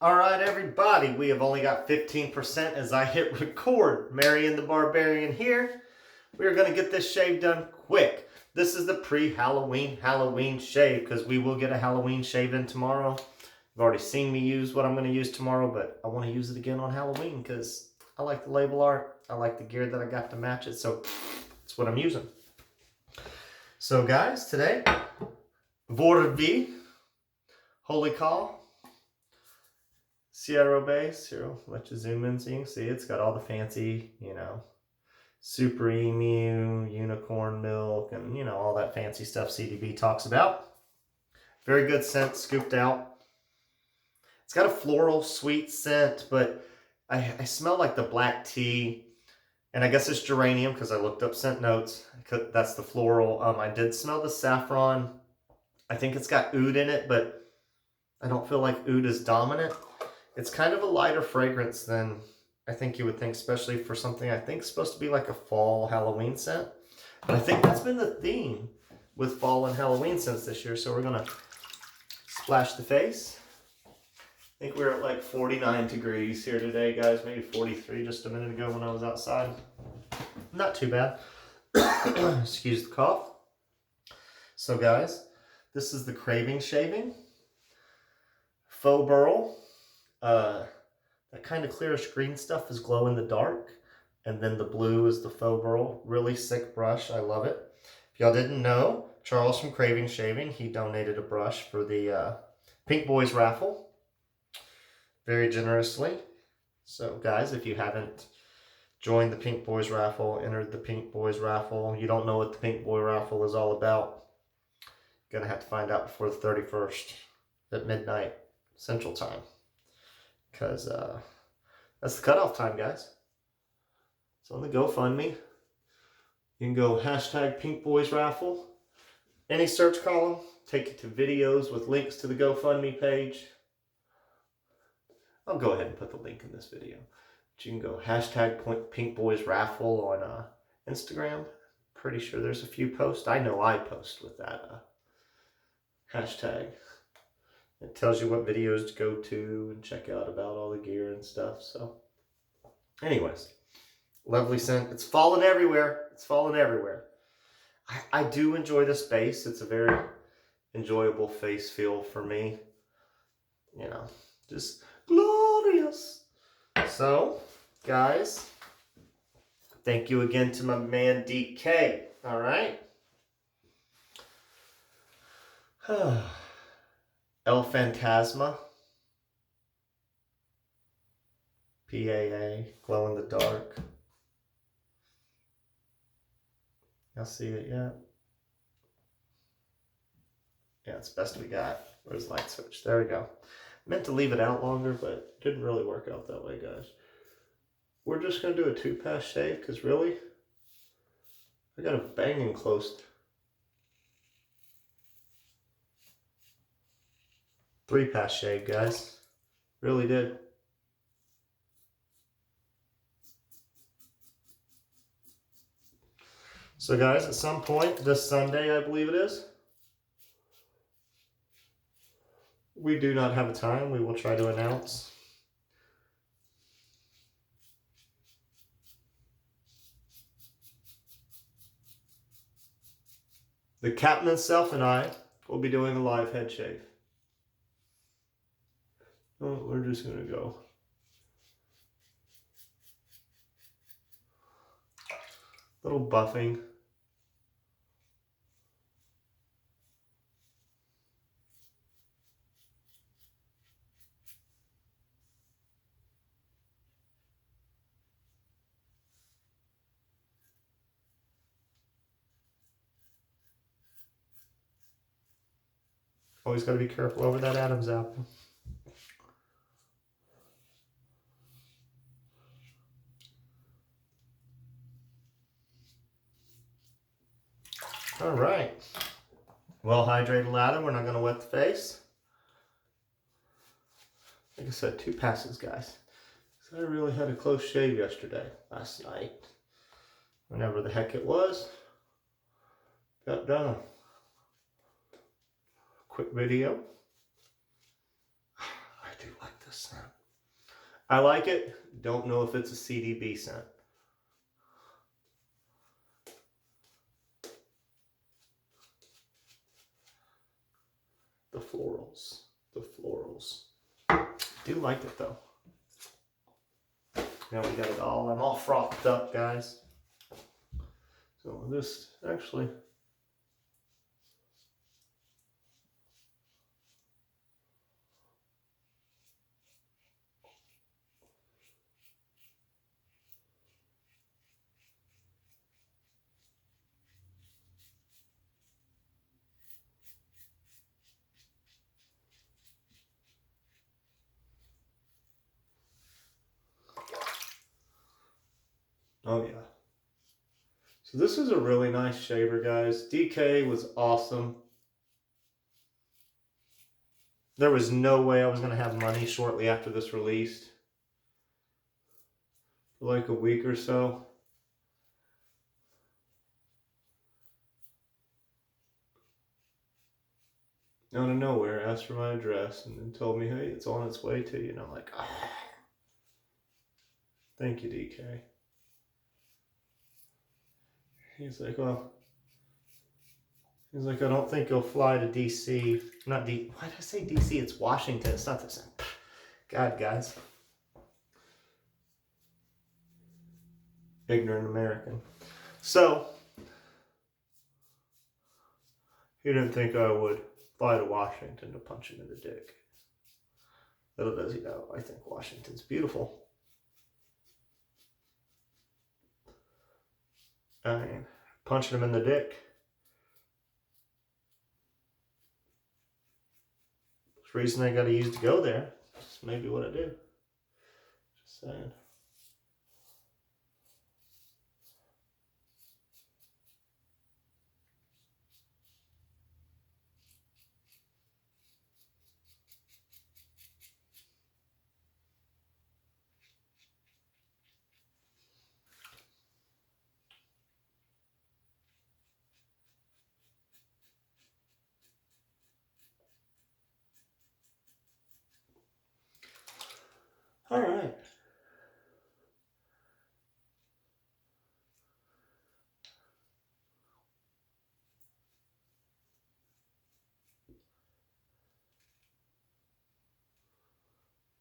All right, everybody, we have only got 15% as I hit record. Marion the Barbarian here. We are going to get this shave done quick. This is the pre-Halloween shave because we will get a Halloween shave in tomorrow. You've already seen me use what I'm going to use tomorrow, but I want to use it again on Halloween because I like the label art. I like the gear that I got to match it, so that's what I'm using. So guys, today, WhollyKaw. Seiro base. Here, let you zoom in so you can see it's got all the fancy, Super Emu, Unicorn Milk, and, all that fancy stuff CDB talks about. Very good scent, scooped out. It's got a floral, sweet scent, but I smell like the black tea, and I guess it's geranium because I looked up scent notes. That's the floral. I did smell the saffron. I think it's got oud in it, but I don't feel like oud is dominant. It's kind of a lighter fragrance than I think you would think, especially for something I think is supposed to be like a fall Halloween scent. But I think that's been the theme with fall and Halloween scents this year. So we're going to splash the face. I think we're at like 49 degrees here today, guys. Maybe 43 just a minute ago when I was outside. Not too bad. Excuse the cough. So guys, this is the CravingShaving Faux Burl. That kind of clearish green stuff is glow in the dark, and then the blue is the Faux Burl. Really sick brush. I love it. If y'all didn't know, Charles from CravingShaving, he donated a brush for the Pinboiz Raffle very generously. So guys, if you haven't joined the Pinboiz Raffle, entered the Pinboiz Raffle, you don't know what the Pinboiz Raffle is all about, you're gonna have to find out before the 31st at midnight Central Time. Because that's the cutoff time, guys. It's on the GoFundMe. You can go hashtag Pinboiz Raffle. Any search column, take you to videos with links to the GoFundMe page. I'll go ahead and put the link in this video. But you can go hashtag Pinboiz Raffle on Instagram. Pretty sure there's a few posts. I know I post with that hashtag. It tells you what videos to go to and check out about all the gear and stuff. So anyways, lovely scent. It's falling everywhere. It's falling everywhere. I do enjoy this base. It's a very enjoyable face feel for me. Just glorious. So guys, thank you again to my man DK. All right. El Fantasma, PAA, glow in the dark. Y'all see it yet? Yeah, it's best we got. Where's the light switch? There we go. Meant to leave it out longer, but didn't really work out that way, guys. We're just going to do a 2-pass shave because really, I got a banging close 3-pass shave, guys. Really did. So guys, at some point this Sunday, I believe it is, we do not have a time. We will try to announce. The captain himself and I will be doing a live head shave. Oh, we're just going to go. Little buffing. Always got to be careful over that Adam's apple. All right. Well hydrated lather. We're not going to wet the face. Like I said, 2 passes, guys. So I really had a close shave yesterday, last night. Whenever the heck it was. Got done. Quick video. I do like this this scent. I like it. Don't know if it's a CDB scent. The florals. The florals. Do like it though. Now we got it all. I'm all frothed up, guys. So this actually. Oh yeah. So this is a really nice shaver, guys. DK was awesome. There was no way I was going to have money shortly after this released. For like a week or so. Out of nowhere, asked for my address and then told me, hey, it's on its way to you. And I'm like, ah. Thank you, DK. He's like, well, he's like, I don't think you'll fly to DC. Not D. Why did I say DC? It's Washington. It's not the same. God, guys. Ignorant American. So, he didn't think I would fly to Washington to punch him in the dick. Little does he know, I think Washington's beautiful. I mean, punching him in the dick. There's a reason I got to use to go there. That's maybe what I do. Just saying. All right.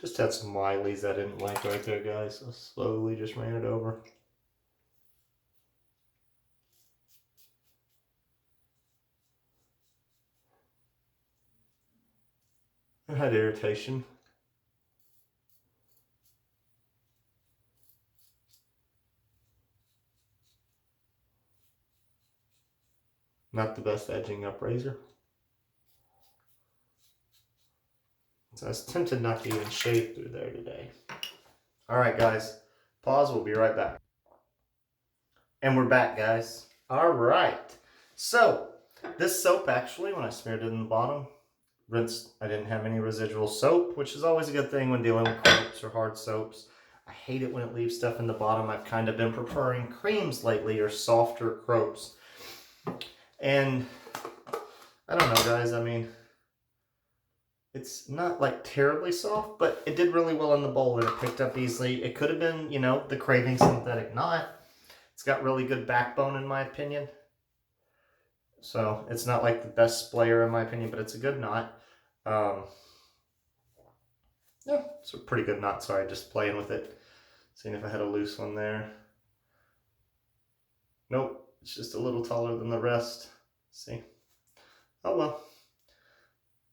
Just had some Wileys I didn't like right there, guys. So slowly just ran it over. I had irritation. Not the best edging up razor. So I was tempted not to even shave through there today. All right, guys. Pause. We'll be right back. And we're back, guys. All right. So this soap, actually, when I smeared it in the bottom, rinsed. I didn't have any residual soap, which is always a good thing when dealing with croaps or hard soaps. I hate it when it leaves stuff in the bottom. I've kind of been preferring creams lately or softer croaps. And I don't know, guys. I mean, it's not like terribly soft, but it did really well in the bowl and it picked up easily. It could have been, you know, the Craving synthetic knot. It's got really good backbone in my opinion. So it's not like the best splayer in my opinion, but it's a good knot. Yeah, it's a pretty good knot. Sorry, just playing with it. Seeing if I had a loose one there. Nope, it's just a little taller than the rest. See? Oh well.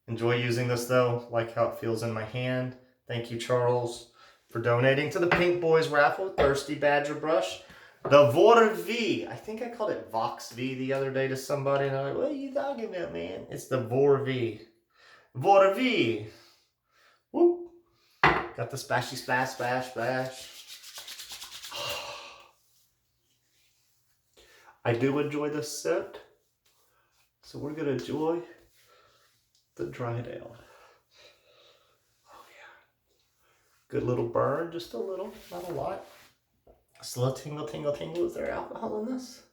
Enjoy using this though. Like how it feels in my hand. Thank you, Charles, for donating to the Pinboiz Raffle Thirsty Badger brush. The Vor V. I think I called it Vox V the other day to somebody, and I'm like, what are you talking about, man? It's the Vor V. Vor V. Whoop. Got the splashy splash, splash, splash. I do enjoy this scent. So we're going to enjoy the dry down. Oh yeah. Good little burn, just a little, not a lot. Slow tingle, tingle, tingle. Is there alcohol in this?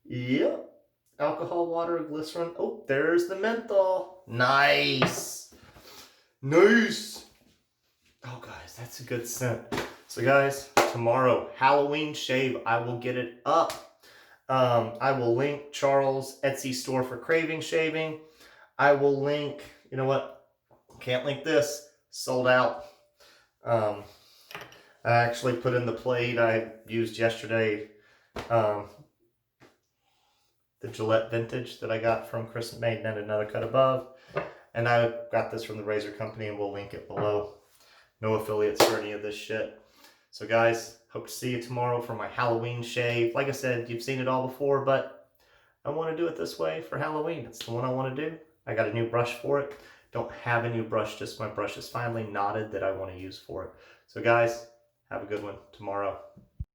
Yep. Alcohol, water, glycerin. Oh, there's the menthol. Nice. Nice. that's a good scent. So guys, tomorrow, Halloween shave, I will get it up. I will link Charles' Etsy store for CravingShaving. I will link, you know what? Can't link this. Sold out. I actually put in the plate I used yesterday. The Gillette Vintage that I got from Chris Made and Another Cut Above. And I got this from the razor company, and we'll link it below. No affiliates for any of this shit. So guys, hope to see you tomorrow for my Halloween shave. Like I said, you've seen it all before, but I want to do it this way for Halloween. It's the one I want to do. I got a new brush for it. Don't have a new brush, just my brush is finally knotted that I want to use for it. So guys, have a good one tomorrow.